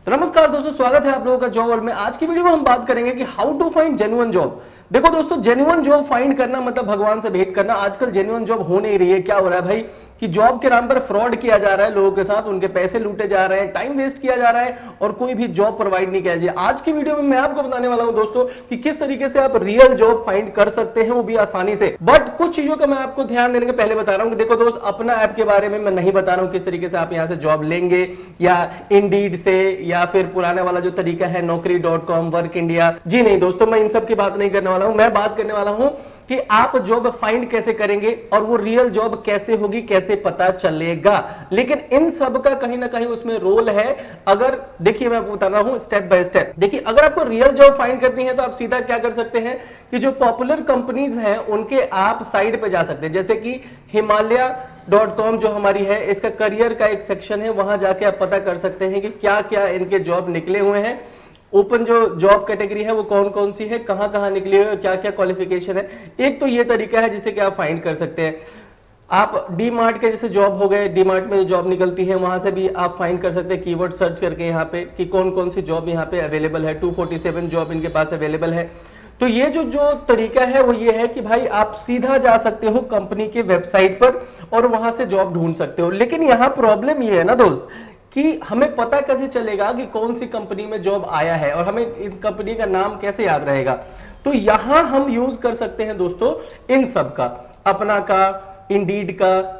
तो नमस्कार दोस्तों, स्वागत है आप लोगों का जॉब वर्ल्ड में। आज की वीडियो में हम बात करेंगे कि how to find genuine job. देखो दोस्तों, जेन्युइन जॉब फाइंड करना मतलब भगवान से भेंट करना। आजकल जेन्युइन जॉब हो नहीं रही है। क्या हो रहा है भाई कि जॉब के नाम पर फ्रॉड किया जा रहा है लोगों के साथ, उनके पैसे लूटे जा रहे हैं, टाइम वेस्ट किया जा रहा है और कोई भी जॉब प्रोवाइड नहीं किया जा रहा है। आज की वीडियो में मैं आपको बताने वाला हूं दोस्तों कि किस तरीके से आप रियल जॉब फाइंड कर सकते हैं, वो भी आसानी से। बट कुछ चीजों का मैं आपको ध्यान देने के पहले बता रहा हूं कि देखो दोस्त, अपना ऐप के बारे में मैं नहीं बता रहा हूं किस तरीके से आप यहां से जॉब लेंगे, या इंडीड से, या फिर पुराने वाला जो तरीका है naukri.com, वर्क इंडिया। जी नहीं दोस्तों, मैं इन सब की बात नहीं करने वाला हूं। मैं बात करने वाला हूं कि आप जॉब फाइंड कैसे करेंगे और वो रियल जॉब कैसे होगी, कैसे पता चलेगा। लेकिन इन सब का कहीं ना कहीं उसमें रोल है। अगर देखिए, मैं आपको बता रहा हूं स्टेप बाय स्टेप। देखिए, अगर आपको रियल जॉब फाइंड करनी है तो आप सीधा क्या कर सकते हैं कि जो पॉपुलर कंपनीज हैं उनके आप साइड पे जा सकते हैं। जैसे कि himalaya.com जो हमारी है, इसका करियर का एक सेक्शन है, वहां जाके आप पता कर सकते हैं कि क्या क्या इनके जॉब निकले हुए हैं। ओपन जो जॉब कैटेगरी है वो कौन कौन सी है, कहां कहां निकली है, क्या क्या क्वालिफिकेशन है। एक तो ये तरीका है जिससे कि आप फाइंड कर सकते हैं। आप डी मार्ट के जैसे जॉब हो गए, डी मार्ट में जो जॉब निकलती है वहां से भी आप फाइंड कर सकते हैं कीवर्ड सर्च करके यहाँ पे कि कौन कौन सी जॉब यहाँ पे अवेलेबल है। 247 जॉब इनके पास अवेलेबल है। तो ये जो तरीका है वो ये है कि भाई आप सीधा जा सकते हो कंपनी के वेबसाइट पर और वहां से जॉब ढूंढ सकते हो। लेकिन यहाँ प्रॉब्लम ये है ना दोस्त कि हमें पता कैसे चलेगा कि कौन सी कंपनी में जॉब आया है और हमें इस कंपनी का नाम कैसे याद रहेगा। तो यहां हम यूज कर सकते हैं दोस्तों इन सब का, अपना का, इंडीड का,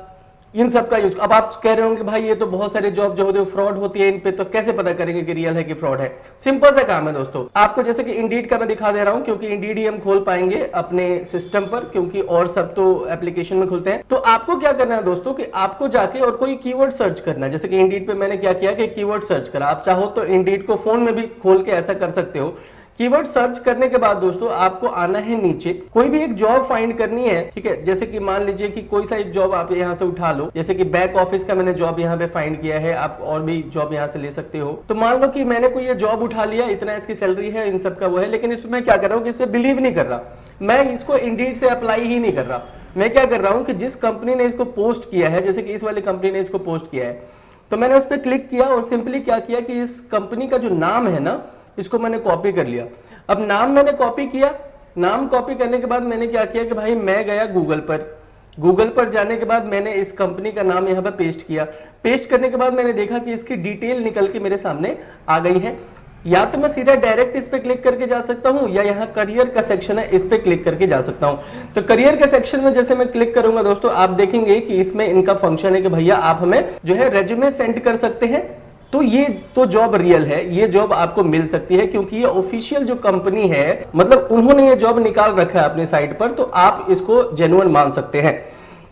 इन सब का यूज। अब आप कह रहे होंगे भाई ये तो बहुत सारे जॉब जो होते हैं फ्रॉड होती है इन पे, तो कैसे पता करेंगे कि रियल है कि फ्रॉड है। सिंपल सा काम है दोस्तों। आपको जैसे कि इंडीड का मैं दिखा दे रहा हूं, क्योंकि इंडीड ही हम खोल पाएंगे अपने सिस्टम पर, क्योंकि और सब तो एप्लीकेशन में खुलते हैं। तो आपको क्या करना है दोस्तों कि आपको जाके और कोई कीवर्ड सर्च करना है। जैसे कि इंडीड पे मैंने क्या किया कि कीवर्ड सर्च करा। आप चाहो तो इंडीड को फोन में भी खोल के ऐसा कर सकते हो। कीवर्ड सर्च करने के बाद दोस्तों आपको आना है नीचे, कोई भी एक जॉब फाइंड करनी है, ठीक है। जैसे कि मान लीजिए कि कोई सा एक जॉब आप यहां से उठा लो। जैसे कि बैक ऑफिस का मैंने जॉब यहां पे फाइंड किया है, आप और भी जॉब यहां से ले सकते हो। तो मान लो कि मैंने कोई ये जॉब उठा लिया, इतना इसकी सैलरी है, इन सब का वो है, लेकिन इस पर मैं क्या कर रहा हूं कि इस पर बिलीव नहीं कर रहा, मैं इसको इंडीड से अप्लाई ही नहीं कर रहा। मैं क्या कर रहा हूं कि जिस कंपनी ने इसको पोस्ट किया है, जैसे कि इस वाली कंपनी ने इसको पोस्ट किया है, तो मैंने उस पर क्लिक किया और सिंपली क्या किया कि इस कंपनी का जो नाम है ना, इसको मैंने कॉपी कर लिया। अब नाम मैंने कॉपी किया, नाम कॉपी करने के बाद मैंने क्या किया कि भाई मैं गया गूगल पर। गूगल पर जाने के बाद मैंने इस कंपनी का नाम यहाँ पे पेस्ट किया। पेस्ट करने के बाद मैंने देखा कि इसकी डिटेल निकल के मेरे सामने आ गई है। या तो मैं सीधा डायरेक्ट इस पे क्लिक करके जा सकता हूं, या यहाँ करियर का सेक्शन है, इस पे क्लिक करके जा सकता हूं। तो करियर के सेक्शन में जैसे मैं क्लिक करूंगा दोस्तों, आप देखेंगे कि इसमें इनका फंक्शन है कि भैया आप हमें जो है रेज्यूमे सेंड कर सकते हैं। तो ये तो जॉब रियल है, ये जॉब आपको मिल सकती है क्योंकि ये ऑफिशियल जो कंपनी है, मतलब उन्होंने ये जॉब निकाल रखा है अपने साइट पर, तो आप इसको जेन्युइन मान सकते हैं।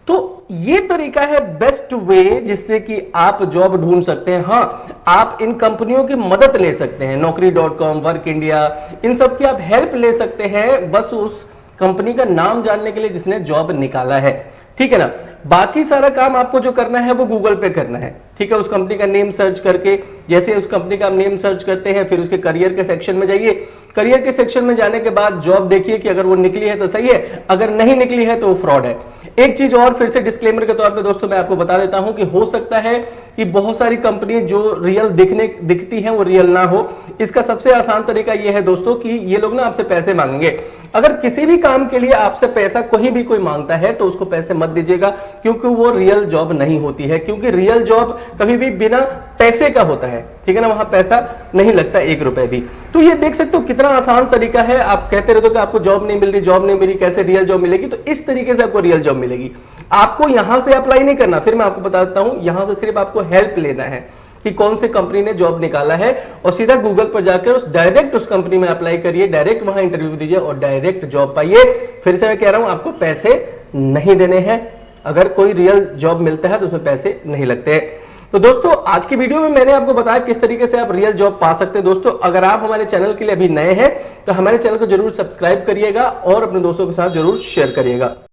तो ये तरीका है बेस्ट वे जिससे कि आप जॉब ढूंढ सकते हैं। हाँ, आप इन कंपनियों की मदद ले सकते हैं, naukri.com, वर्क इंडिया, इन सब की आप हेल्प ले सकते हैं, बस उस कंपनी का नाम जानने के लिए जिसने जॉब निकाला है, ठीक है ना। बाकी सारा काम आपको जो करना है वो गूगल पे करना है, ठीक है। उस कंपनी का नेम सर्च करके, जैसे उस कंपनी का नेम सर्च करते हैं, फिर उसके करियर के सेक्शन में जाइए। करियर के सेक्शन में जाने के बाद जॉब देखिए कि अगर वो निकली है तो सही है, अगर नहीं निकली है तो फ्रॉड है। एक चीज और फिर से डिस्क्लेमर के तौर पे दोस्तों मैं आपको बता देता हूं कि हो सकता है कि बहुत सारी कंपनी जो रियल दिखती हैं वो रियल ना हो। इसका सबसे आसान तरीका ये है दोस्तों कि ये लोग ना आपसे पैसे मांगेंगे। अगर किसी भी काम के लिए आपसे पैसा कोई मांगता है तो उसको पैसे मत दीजिएगा, क्योंकि वो रियल जॉब नहीं होती है। क्योंकि रियल जॉब कभी भी बिना पैसे का होता है, ठीक है ना, वहां पैसा नहीं लगता 1 रुपए भी। तो ये देख सकते हो कितना आसान तरीका है। आप कहते रहते हो कि आपको जॉब नहीं मिल रही, जॉब नहीं मिली, कैसे रियल जॉब मिलेगी, तो इस तरीके से आपको रियल जॉब मिलेगी। आपको यहां से अप्लाई नहीं करना, फिर मैं आपको बता देता हूं, यहां से सिर्फ आपको हेल्प लेना है कि कौन से कंपनी ने जॉब निकाला है, और सीधा गूगल पर जाकर डायरेक्ट उस कंपनी में अप्लाई करिए, डायरेक्ट वहां इंटरव्यू दीजिए और डायरेक्ट जॉब पाइए। फिर से मैं कह रहा हूं, आपको पैसे नहीं देने हैं। अगर कोई रियल जॉब मिलता है तो उसमें पैसे नहीं लगते। तो दोस्तों, आज की वीडियो में मैंने आपको बताया किस तरीके से आप रियल जॉब पा सकते हैं। दोस्तों, अगर आप हमारे चैनल के लिए अभी नए हैं तो हमारे चैनल को जरूर सब्सक्राइब करिएगा और अपने दोस्तों के साथ जरूर शेयर करिएगा।